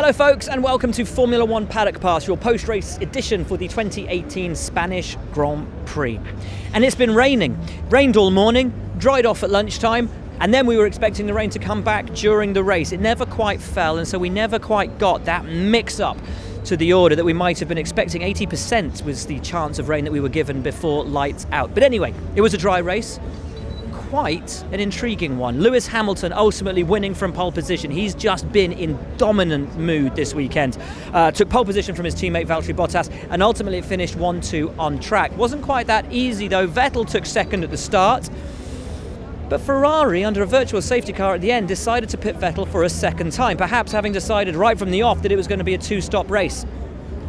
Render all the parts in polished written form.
Hello folks and welcome to Formula One Paddock Pass, your post-race edition for the 2018 Spanish Grand Prix. And it's been raining. Rained all morning, dried off at lunchtime, and then we were expecting the rain to come back during the race. It never quite fell, and so we never quite got that mix-up to the order that we might have been expecting. 80% was the chance of rain that we were given before lights out. But anyway, it was a dry race. Quite an intriguing one. Lewis Hamilton ultimately winning from pole position. He's just been in dominant mood this weekend. Took pole position from his teammate Valtteri Bottas and ultimately finished 1-2 on track. Wasn't quite that easy though. Vettel took second at the start, but Ferrari, under a virtual safety car at the end, decided to pit Vettel for a second time, perhaps having decided right from the off that it was going to be a two-stop race.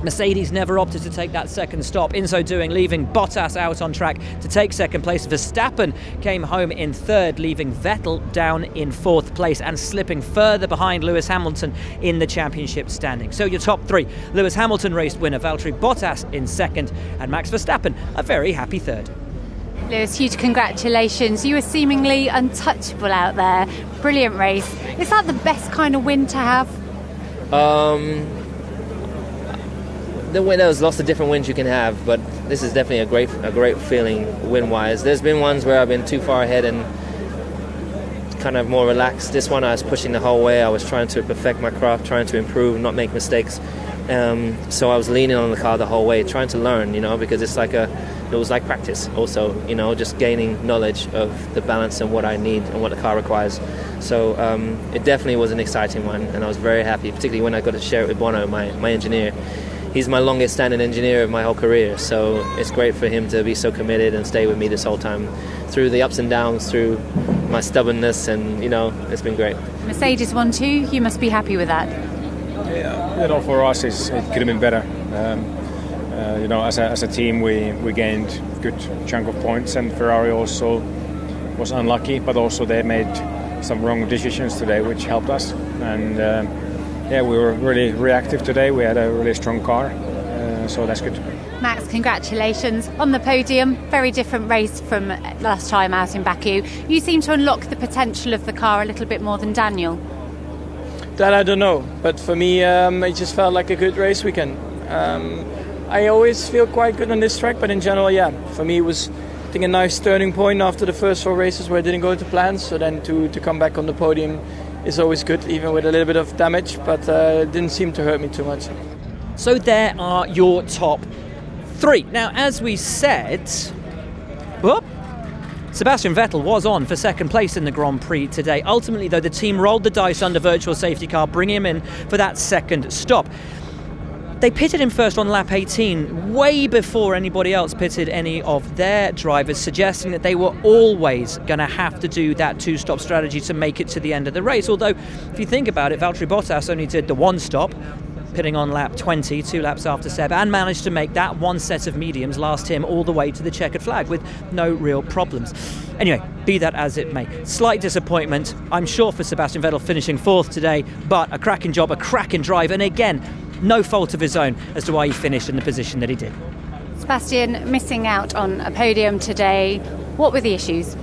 Mercedes never opted to take that second stop, in so doing leaving Bottas out on track to take second place. Verstappen came home in third, leaving Vettel down in fourth place and slipping further behind Lewis Hamilton in the championship standing. So your top three: Lewis Hamilton race winner, Valtteri Bottas in second, and Max Verstappen a very happy third. Lewis, huge congratulations. You were seemingly untouchable out there. Brilliant race. Is that the best kind of win to have? There's lots of different wins you can have, but this is definitely a great feeling win-wise. There's been ones where I've been too far ahead and kind of more relaxed. This one I was pushing the whole way. I was trying to perfect my craft, trying to improve, not make mistakes. So I was leaning on the car the whole way, trying to learn, because it was like practice also, just gaining knowledge of the balance and what I need and what the car requires. So it definitely was an exciting one, and I was very happy, particularly when I got to share it with Bono, my engineer. He's my longest standing engineer of my whole career, so it's great for him to be so committed and stay with me this whole time through the ups and downs, through my stubbornness, and it's been great. Mercedes won too. You must be happy with that. Yeah, for us it could have been better. As a team we gained a good chunk of points, and Ferrari also was unlucky, but also they made some wrong decisions today which helped us, and we were really reactive today. We had a really strong car, so that's good. Max, congratulations on the podium. Very different race from last time out in Baku. You seem to unlock the potential of the car a little bit more than Daniel. That I don't know, but for me it just felt like a good race weekend. I always feel quite good on this track, but in general, for me it was, I think, a nice turning point after the first 4 races where it didn't go to plan. So then to come back on the podium is always good, even with a little bit of damage, but it didn't seem to hurt me too much. So there are your top three. Now, as we said, Sebastian Vettel was on for second place in the Grand Prix today. Ultimately, though, the team rolled the dice under virtual safety car, bringing him in for that second stop. They pitted him first on lap 18, way before anybody else pitted any of their drivers, suggesting that they were always going to have to do that two-stop strategy to make it to the end of the race. Although, if you think about it, Valtteri Bottas only did the one stop, pitting on lap 20, 2 laps after Seb, and managed to make that one set of mediums last him all the way to the checkered flag with no real problems. Anyway, be that as it may, slight disappointment, I'm sure, for Sebastian Vettel finishing fourth today, but a cracking job, a cracking drive, and again, no fault of his own as to why he finished in the position that he did. Sebastian, missing out on a podium today, what were the issues?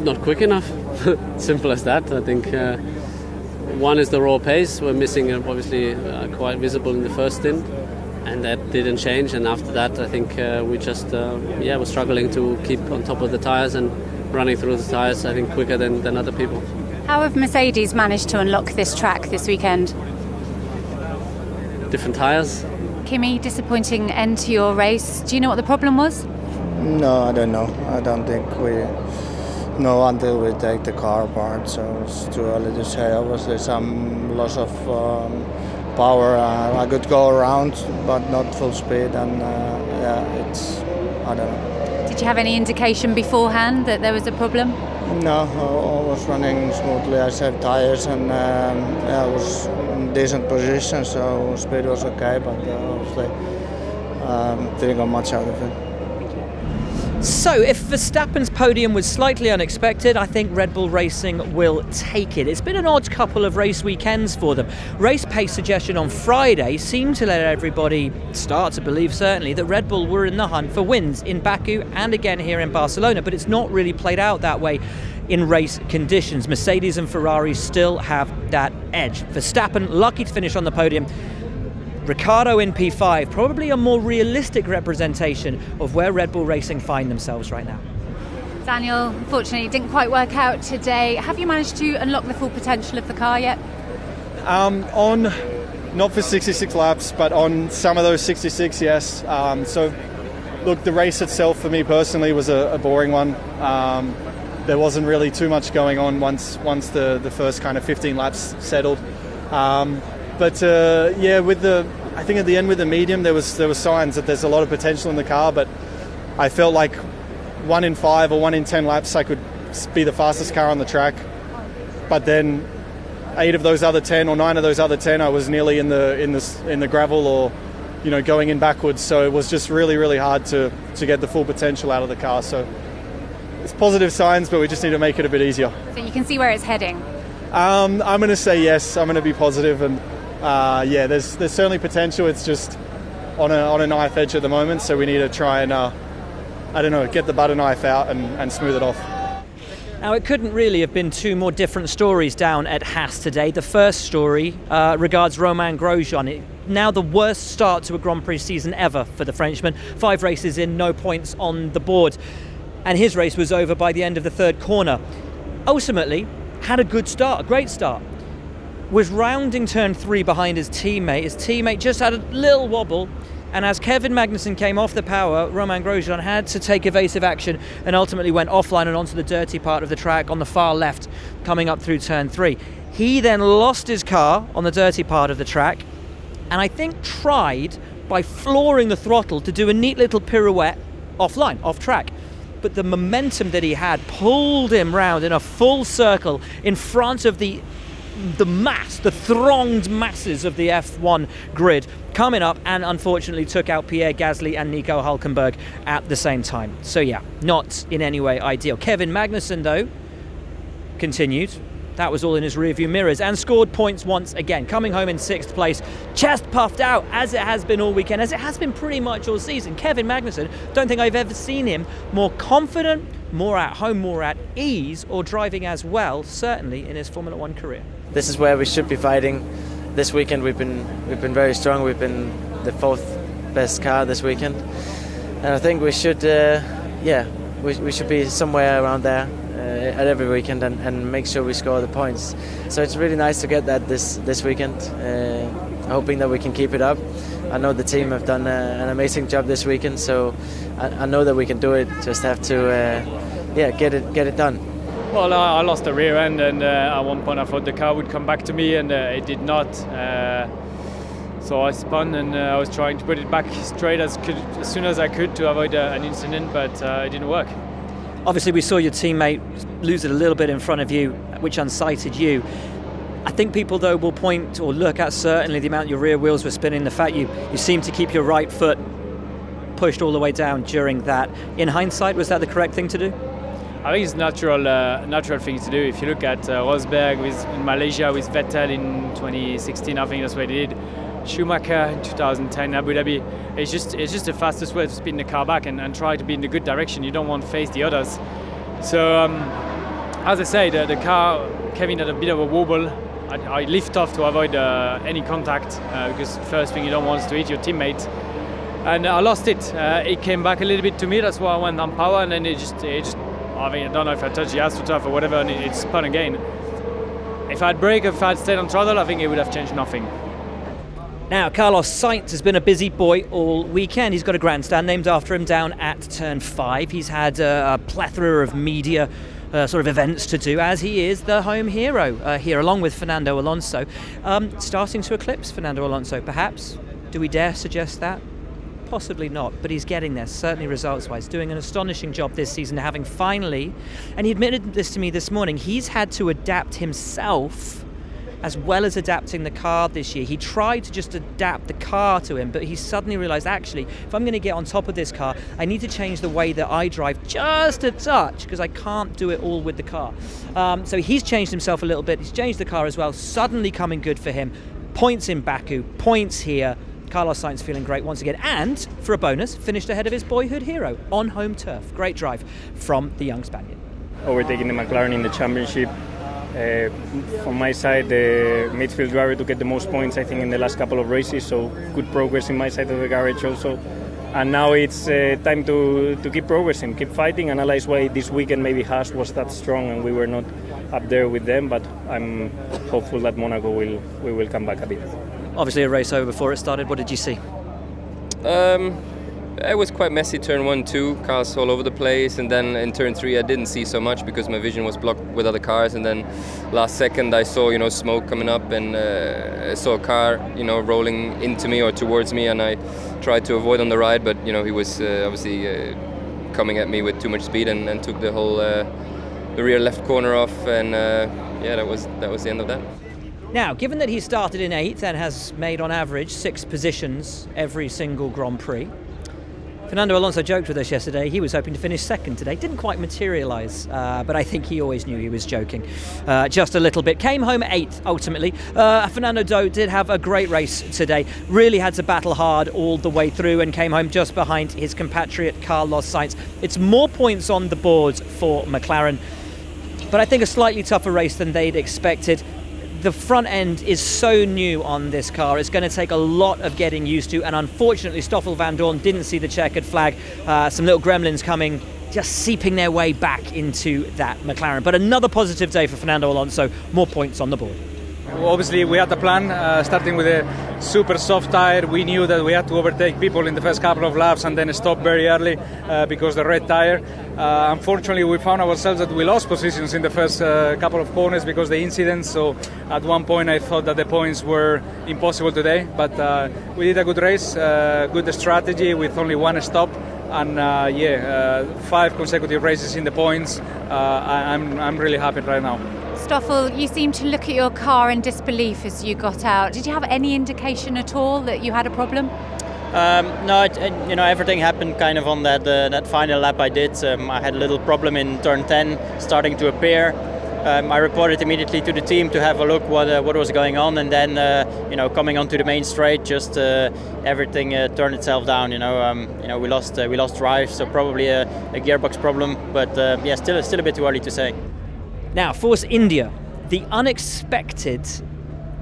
Not quick enough. Simple as that. I think one is the raw pace. We're missing, obviously, quite visible in the first stint, and that didn't change. And after that, I think we just were struggling to keep on top of the tyres and running through the tyres, I think, quicker than other people. How have Mercedes managed to unlock this track this weekend? Different tyres. Kimi, disappointing end to your race. Do you know what the problem was? No, I don't know. I don't think we know until we take the car apart, so it's too early to say. Obviously some loss of power. I could go around, but not full speed, and I don't know. Did you have any indication beforehand that there was a problem? No, all was running smoothly. I saved tyres, and I was in decent position, so speed was okay, but obviously didn't get much out of it. So, if Verstappen's podium was slightly unexpected, I think Red Bull Racing will take it. It's been an odd couple of race weekends for them. Race pace suggestion on Friday seemed to let everybody start to believe, certainly, that Red Bull were in the hunt for wins in Baku and again here in Barcelona, but it's not really played out that way in race conditions. Mercedes and Ferrari still have that edge. Verstappen lucky to finish on the podium. Ricciardo in P5, probably a more realistic representation of where Red Bull Racing find themselves right now. Daniel, unfortunately, it didn't quite work out today. Have you managed to unlock the full potential of the car yet? On not for 66 laps, but on some of those 66, yes. So, look, the race itself for me personally was a boring one. There wasn't really too much going on once the first kind of 15 laps settled. But I think at the end with the medium, there was signs that there's a lot of potential in the car. But I felt like 1 in 5 or 1 in 10 laps, I could be the fastest car on the track. But then 8 of those other 10 or 9 of those other 10, I was nearly in the gravel or, going in backwards. So it was just really, really hard to get the full potential out of the car. So it's positive signs, but we just need to make it a bit easier. So you can see where it's heading. I'm going to say yes. I'm going to be positive, and there's certainly potential. It's just on a knife edge at the moment, so we need to try and get the butter knife out and smooth it off. Now, it couldn't really have been two more different stories down at Haas today. The first story regards Romain Grosjean. Now the worst start to a Grand Prix season ever for the Frenchman. 5 races in, no points on the board, and his race was over by the end of the third corner. Ultimately, had a good start, a great start. Was rounding turn 3 behind his teammate. His teammate just had a little wobble, and as Kevin Magnussen came off the power, Romain Grosjean had to take evasive action and ultimately went offline and onto the dirty part of the track on the far left, coming up through turn 3. He then lost his car on the dirty part of the track, and I think tried, by flooring the throttle, to do a neat little pirouette offline, off track. But the momentum that he had pulled him round in a full circle in front of the thronged masses of the F1 grid coming up, and unfortunately took out Pierre Gasly and Nico Hülkenberg at the same time. So yeah, not in any way ideal. Kevin Magnussen, though, continued. That was all in his rearview mirrors and scored points once again, coming home in 6th place, chest puffed out as it has been all weekend, as it has been pretty much all season. Kevin Magnussen, don't think I've ever seen him more confident, more at home, more at ease, or driving as well, certainly in his Formula One career. This is where we should be fighting. This weekend we've been very strong. We've been the 4th best car this weekend, and I think we should we should be somewhere around there at every weekend and make sure we score the points. So it's really nice to get that this weekend, hoping that we can keep it up. I know the team have done an amazing job this weekend, so I know that we can do it. Just have to get it done. Well, I lost the rear end, and at one point I thought the car would come back to me, and it did not. So I spun, and I was trying to put it back straight as soon as I could to avoid an incident, but it didn't work. Obviously, we saw your teammate lose it a little bit in front of you, which unsighted you. I think people, though, will point or look at certainly the amount your rear wheels were spinning, the fact you seemed to keep your right foot pushed all the way down during that. In hindsight, was that the correct thing to do? I think it's natural thing to do. If you look at Rosberg in Malaysia with Vettel in 2016, I think that's what he did. Schumacher in 2010, Abu Dhabi. It's just the fastest way to spin the car back and try to be in the good direction. You don't want to face the others. So as I say, the car, Kevin had a bit of a wobble. I lift off to avoid any contact because first thing you don't want is to hit your teammate. And I lost it. It came back a little bit to me. That's why I went on power, and then it just. I mean, I don't know if I touched the astroturf or whatever, and it spun again. If I'd brake, if I'd stayed on throttle, I think it would have changed nothing. Now, Carlos Sainz has been a busy boy all weekend. He's got a grandstand named after him down at turn 5. He's had a plethora of media sort of events to do, as he is the home hero here, along with Fernando Alonso. Starting to eclipse Fernando Alonso, perhaps. Do we dare suggest that? Possibly not, but he's getting there, certainly results-wise, doing an astonishing job this season, having finally, and he admitted this to me this morning, he's had to adapt himself as well as adapting the car this year. He tried to just adapt the car to him, but he suddenly realised, actually, if I'm going to get on top of this car, I need to change the way that I drive just a touch, because I can't do it all with the car. So he's changed himself a little bit, he's changed the car as well, suddenly coming good for him. Points in Baku, points here. Carlos Sainz feeling great once again, and for a bonus, finished ahead of his boyhood hero on home turf. Great drive from the young Spaniard. overtaking the McLaren in the championship. From my side, the midfield driver to get the most points, I think, in the last couple of races. So good progress in my side of the garage also. And now it's time to keep progressing, keep fighting, analyze why this weekend maybe Haas was that strong and we were not up there with them. But I'm hopeful that Monaco we will come back a bit. Obviously a race over before it started. What did you see? It was quite messy, turn 1, 2, cars all over the place, and then in turn 3 I didn't see so much because my vision was blocked with other cars, and then last second I saw smoke coming up, and I saw a car rolling into me or towards me, and I tried to avoid on the ride, but he was obviously coming at me with too much speed and took the whole the rear left corner off, and that was the end of that. Now, given that he started in 8th and has made on average 6 positions every single Grand Prix, Fernando Alonso joked with us yesterday. He was hoping to finish 2nd today. Didn't quite materialise, but I think he always knew he was joking just a little bit. Came home 8th ultimately. Fernando did have a great race today. Really had to battle hard all the way through and came home just behind his compatriot Carlos Sainz. It's more points on the board for McLaren, but I think a slightly tougher race than they'd expected. The front end is so new on this car. It's going to take a lot of getting used to, and unfortunately Stoffel van Dorn didn't see the checkered flag. Some little gremlins coming, just seeping their way back into that McLaren. But another positive day for Fernando Alonso, more points on the board. Obviously we had a plan, starting with a super soft tire. We knew that we had to overtake people in the first couple of laps and then stop very early because the red tire. Unfortunately we found ourselves that we lost positions in the first couple of corners because of the incident, so at one point I thought that the points were impossible today, but we did a good race, good strategy with only one stop, and 5 consecutive races in the points. I'm really happy right now. Stoffel, you seemed to look at your car in disbelief as you got out. Did you have any indication at all that you had a problem? No, everything happened kind of on that final lap I did. I had a little problem in turn 10, starting to appear. I reported immediately to the team to have a look what was going on, and then coming onto the main straight, just everything turned itself down. We lost drive, so probably a gearbox problem, but still a bit too early to say. Now, Force India, the unexpected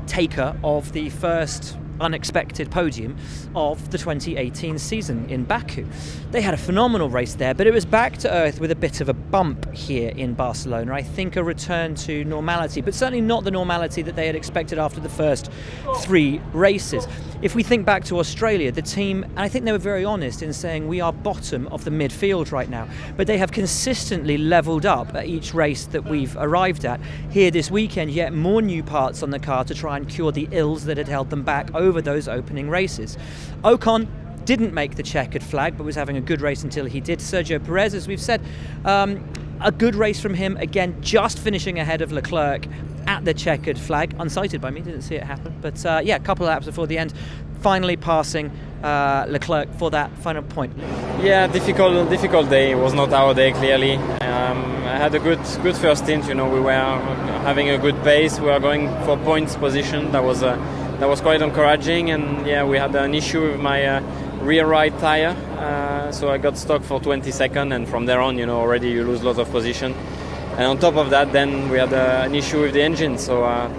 taker of the first unexpected podium of the 2018 season in Baku. They had a phenomenal race there, but it was back to earth with a bit of a bump here in Barcelona. I think a return to normality, but certainly not the normality that they had expected after the first 3 races. If we think back to Australia, the team, and I think they were very honest in saying we are bottom of the midfield right now, but they have consistently levelled up at each race that we've arrived at. Here this weekend, yet more new parts on the car to try and cure the ills that had held them back over those opening races. Ocon didn't make the checkered flag, but was having a good race until he did. Sergio Perez, as we've said, a good race from him, again just finishing ahead of Leclerc at the checkered flag, unsighted by me, didn't see it happen, but a couple of laps before the end, finally passing Leclerc for that final point. Yeah, difficult day. It was not our day, clearly. I had a good first stint. We were having a good pace. We were going for points position. That was quite encouraging, and we had an issue with my rear right tire, so I got stuck for 20 seconds, and from there on, already you lose lots of position. And on top of that, then we had an issue with the engine, so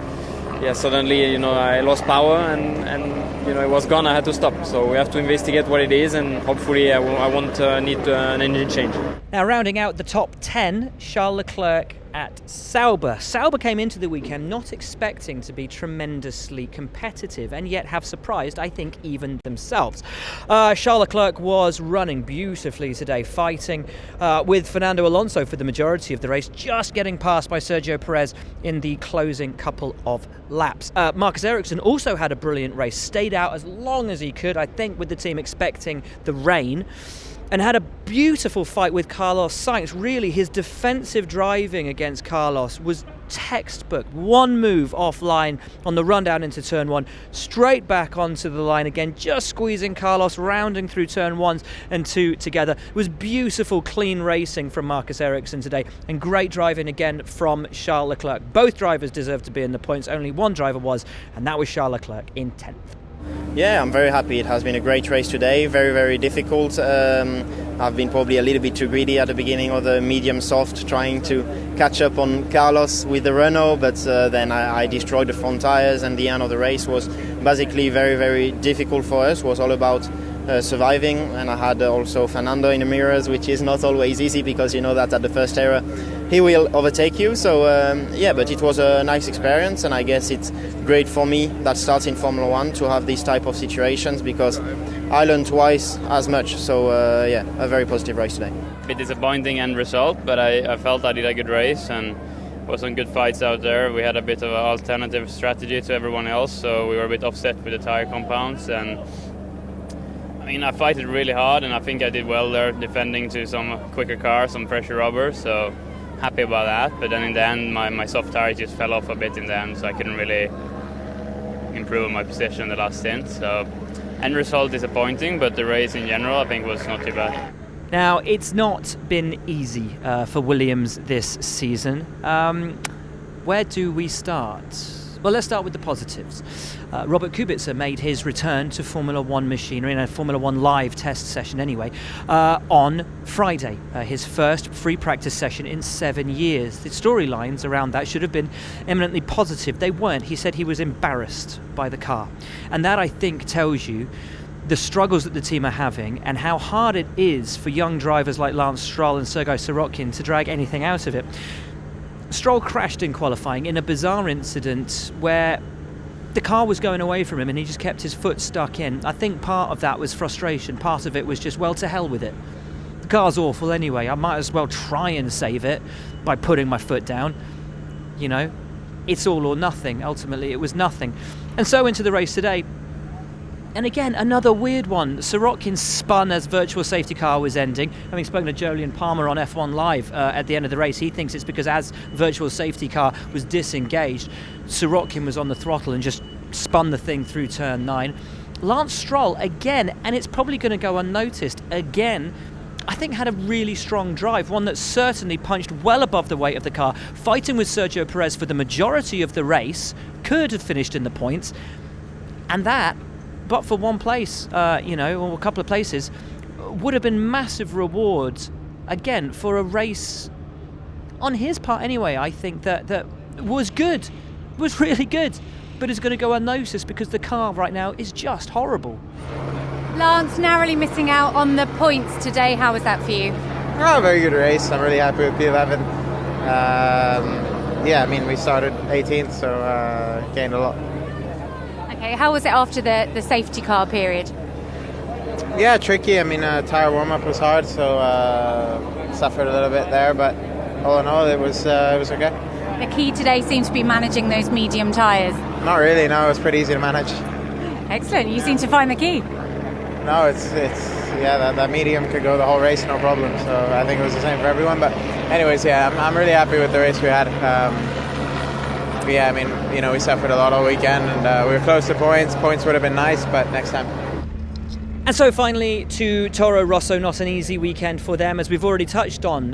suddenly, I lost power, and it was gone. I had to stop, so we have to investigate what it is, and hopefully I won't need an engine change. Now, rounding out the top 10, Charles Leclerc at Sauber. Sauber came into the weekend not expecting to be tremendously competitive, and yet have surprised, I think, even themselves. Charles Leclerc was running beautifully today, fighting with Fernando Alonso for the majority of the race, just getting passed by Sergio Perez in the closing couple of laps. Marcus Ericsson also had a brilliant race, stayed out as long as he could, I think with the team expecting the rain, and had a beautiful fight with Carlos Sainz. Really, his defensive driving against Carlos was textbook. One move offline on the run down into turn 1, straight back onto the line again, just squeezing Carlos, rounding through turn 1 and 2 together. It was beautiful, clean racing from Marcus Ericsson today, and great driving again from Charles Leclerc. Both drivers deserved to be in the points. Only one driver was, and that was Charles Leclerc in 10th. Yeah, I'm very happy. It has been a great race today. Very, very difficult. I've been probably a little bit too greedy at the beginning of the medium soft, trying to catch up on Carlos with the Renault, but then I destroyed the front tires, and the end of the race was basically very, very difficult for us. It was all about surviving, and I had also Fernando in the mirrors, which is not always easy because you know that at the first error he will overtake you. So but it was a nice experience, and I guess it's great for me that starts in Formula 1 to have these type of situations because I learned twice as much. So a very positive race today. A bit disappointing end result, but I felt I did a good race and was some good fights out there. We had a bit of an alternative strategy to everyone else, so we were a bit offset with the tire compounds, and I mean, I fight it really hard, and I think I did well there, defending to some quicker cars, some fresher rubber, so happy about that. But then in the end, my soft tire just fell off a bit in the end, so I couldn't really improve on my position in the last stint. So end result disappointing, but the race in general I think was not too bad. Now, it's not been easy for Williams this season. Where do we start? Well, let's start with the positives. Robert Kubica made his return to Formula 1 machinery in a Formula 1 live test session anyway, on Friday, his first free practice session in 7 years. The storylines around that should have been eminently positive. They weren't. He said he was embarrassed by the car. And that, I think, tells you the struggles that the team are having and how hard it is for young drivers like Lance Stroll and Sergei Sorokin to drag anything out of it. Stroll crashed in qualifying in a bizarre incident where the car was going away from him and he just kept his foot stuck in. I think part of that was frustration. Part of it was just, well, to hell with it. The car's awful anyway. I might as well try and save it by putting my foot down. You know, it's all or nothing. Ultimately, it was nothing. And so into the race today. And again, another weird one. Sorokin spun as virtual safety car was ending. Having spoken to Jolyon Palmer on F1 Live at the end of the race, he thinks it's because as virtual safety car was disengaged, Sorokin was on the throttle and just spun the thing through turn 9. Lance Stroll, again, and it's probably going to go unnoticed, again, I think had a really strong drive, one that certainly punched well above the weight of the car, fighting with Sergio Perez for the majority of the race, could have finished in the points, and that, but for one place, or a couple of places, would have been massive rewards, again, for a race, on his part anyway, I think that was good, was really good, but is going to go unnoticed because the car right now is just horrible. Lance, narrowly missing out on the points today, how was that for you? Oh, very good race, I'm really happy with P11. We started 18th, so gained a lot. Okay, how was it after the safety car period? Yeah, tricky. Tire warm-up was hard, so suffered a little bit there, but all in all, it was okay. The key today seems to be managing those medium tyres. Not really, no, it was pretty easy to manage. Excellent, you seem to find the key. No, that medium could go the whole race, no problem, so I think it was the same for everyone, but anyways, I'm really happy with the race we had. We suffered a lot all weekend and we were close to points. Points would have been nice, but next time. And so finally to Toro Rosso, not an easy weekend for them, as we've already touched on.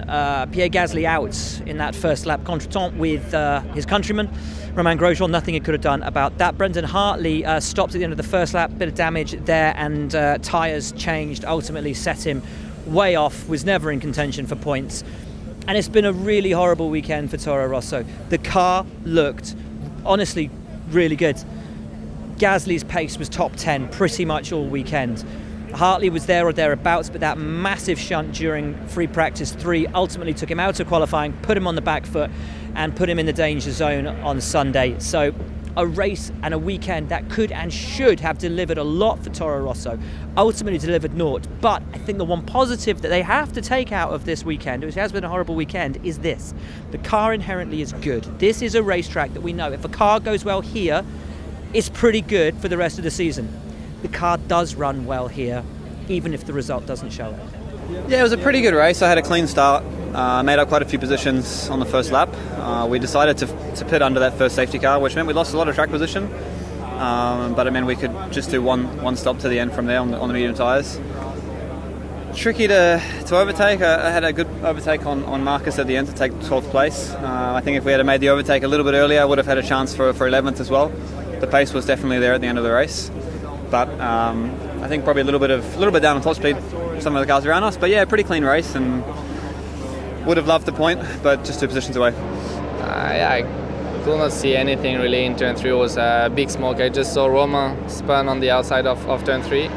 Pierre Gasly out in that first lap contretemps with his countryman, Romain Grosjean. Nothing he could have done about that. Brendan Hartley stopped at the end of the first lap, bit of damage there, and tyres changed, ultimately set him way off, was never in contention for points. And it's been a really horrible weekend for Toro Rosso. The car looked, honestly, really good. Gasly's pace was top 10 pretty much all weekend. Hartley was there or thereabouts, but that massive shunt during free practice 3 ultimately took him out of qualifying, put him on the back foot, and put him in the danger zone on Sunday. So a race and a weekend that could and should have delivered a lot for Toro Rosso, ultimately delivered naught. But I think the one positive that they have to take out of this weekend, which has been a horrible weekend, is this. The car inherently is good. This is a racetrack that we know if a car goes well here, it's pretty good for the rest of the season. The car does run well here, even if the result doesn't show it. Yeah, it was a pretty good race. I had a clean start. Made up quite a few positions on the first lap. We decided to pit under that first safety car, which meant we lost a lot of track position. But it meant we could just do one stop to the end from there on the medium tyres. Tricky to overtake. I had a good overtake on Marcus at the end to take 12th place. I think if we had made the overtake a little bit earlier, I would have had a chance for 11th as well. The pace was definitely there at the end of the race. but I think probably a little bit down on top speed, some of the cars around us. But yeah, pretty clean race, and would have loved the point, but just 2 positions away. I could not see anything really in turn 3. It was a big smoke. I just saw Roma spun on the outside of turn 3.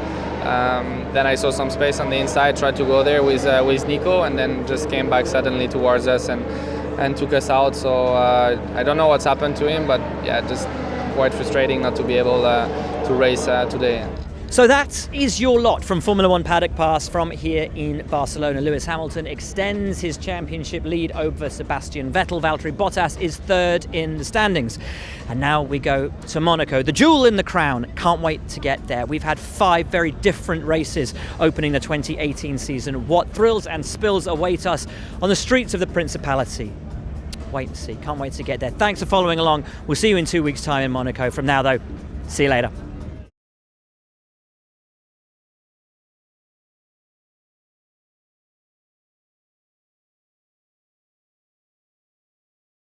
Then I saw some space on the inside, tried to go there with Nico, and then just came back suddenly towards us and took us out. So I don't know what's happened to him, but yeah, just quite frustrating not to be able to race today. So that is your lot from Formula One Paddock Pass from here in Barcelona. Lewis Hamilton extends his championship lead over Sebastian Vettel. Valtteri Bottas is third in the standings. And now we go to Monaco, the jewel in the crown. Can't wait to get there. We've had 5 very different races opening the 2018 season. What thrills and spills await us on the streets of the Principality? Wait and see. Can't wait to get there. Thanks for following along. We'll see you in 2 weeks' time in Monaco. From now, though, see you later.